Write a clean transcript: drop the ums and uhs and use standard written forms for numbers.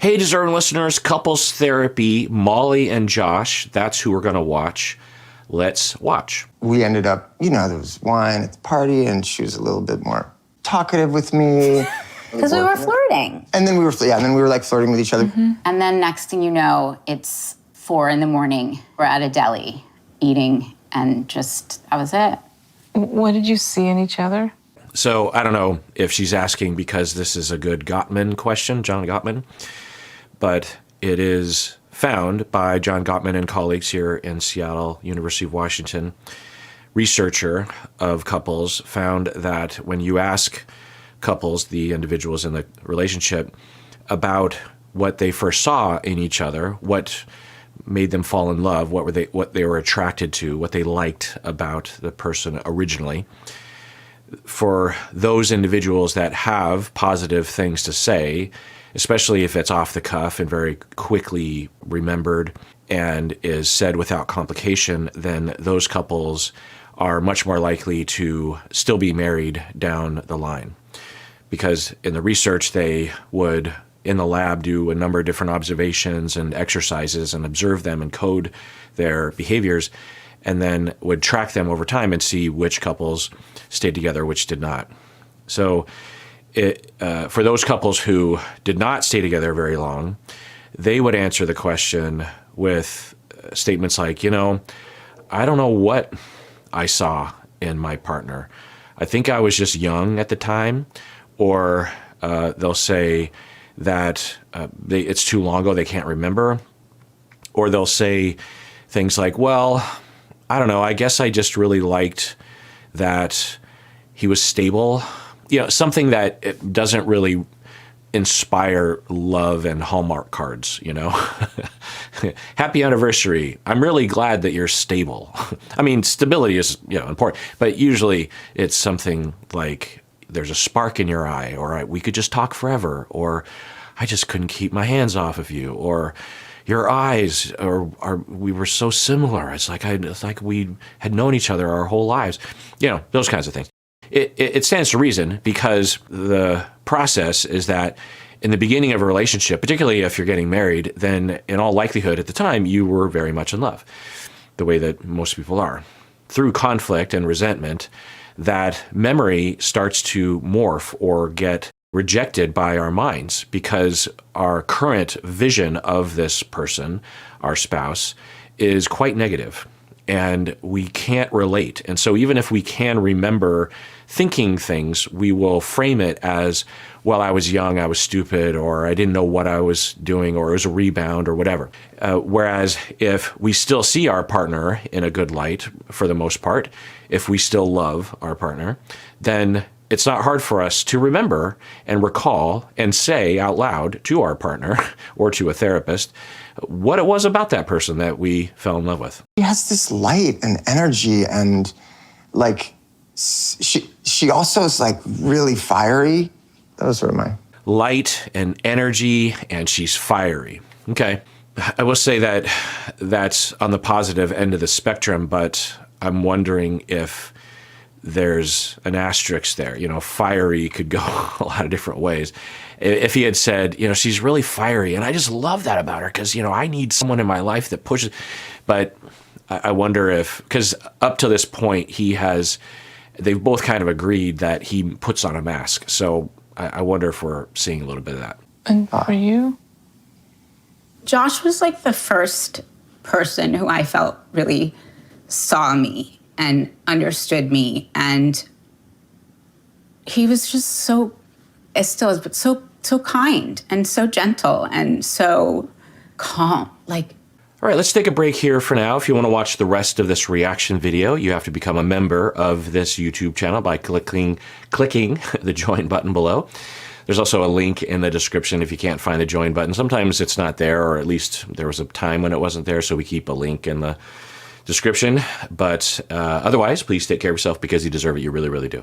Hey, deserving listeners, couples therapy, Molly and Josh. That's who we're going to watch. Let's watch. We ended up, there was wine at the party, and she was a little bit more talkative with me. Because we were flirting. And then we were like flirting with each other. Mm-hmm. And then next thing you know, it's 4 a.m. We're at a deli eating, and that was it. What did you see in each other? So I don't know if she's asking because this is a good Gottman question, John Gottman, but it is found by John Gottman and colleagues here in Seattle, University of Washington. Researcher of couples found that when you ask couples, the individuals in the relationship, about what they first saw in each other, what made them fall in love, what they were attracted to, what they liked about the person originally. For those individuals that have positive things to say, especially if it's off the cuff and very quickly remembered and is said without complication, then those couples are much more likely to still be married down the line. Because in the research, they would, in the lab, do a number of different observations and exercises and observe them and code their behaviors, and then would track them over time and see which couples stayed together, which did not. So for those couples who did not stay together very long, they would answer the question with statements like, I don't know what I saw in my partner. I think I was just young at the time. Or they'll say that it's too long ago, they can't remember. Or they'll say things like, well, I don't know, I guess I just really liked that he was stable. Something that it doesn't really inspire love and Hallmark cards, Happy anniversary. I'm really glad that you're stable. I mean, stability is, important, but usually it's something like there's a spark in your eye, or we could just talk forever, or I just couldn't keep my hands off of you, or your eyes, we were so similar. It's like we had known each other our whole lives. Those kinds of things. It stands to reason because the process is that in the beginning of a relationship, particularly if you're getting married, then in all likelihood at the time, you were very much in love, the way that most people are. Through conflict and resentment, that memory starts to morph or get rejected by our minds because our current vision of this person, our spouse, is quite negative. And we can't relate. And so even if we can remember thinking things, we will frame it as, well, I was young, I was stupid, or I didn't know what I was doing, or it was a rebound, or whatever. Whereas if we still see our partner in a good light, for the most part, if we still love our partner, then it's not hard for us to remember and recall and say out loud to our partner or to a therapist what it was about that person that we fell in love with. She has this light and energy, and she also is really fiery. Those are my light and energy, and she's fiery. Okay. I will say that that's on the positive end of the spectrum, but I'm wondering if there's an asterisk there. Fiery could go a lot of different ways. If he had said, she's really fiery, and I just love that about her because, I need someone in my life that pushes. But I wonder if, because up to this point, they've both kind of agreed that he puts on a mask. So I wonder if we're seeing a little bit of that. And for you? Josh was the first person who I felt really saw me and understood me. And he was just so kind and so gentle and so calm. All right, let's take a break here for now. If you want to watch the rest of this reaction video, you have to become a member of this YouTube channel by clicking the join button below. There's also a link in the description if you can't find the join button. Sometimes it's not there, or at least there was a time when it wasn't there, so we keep a link in the description. But otherwise, please take care of yourself because you deserve it. You really, really do.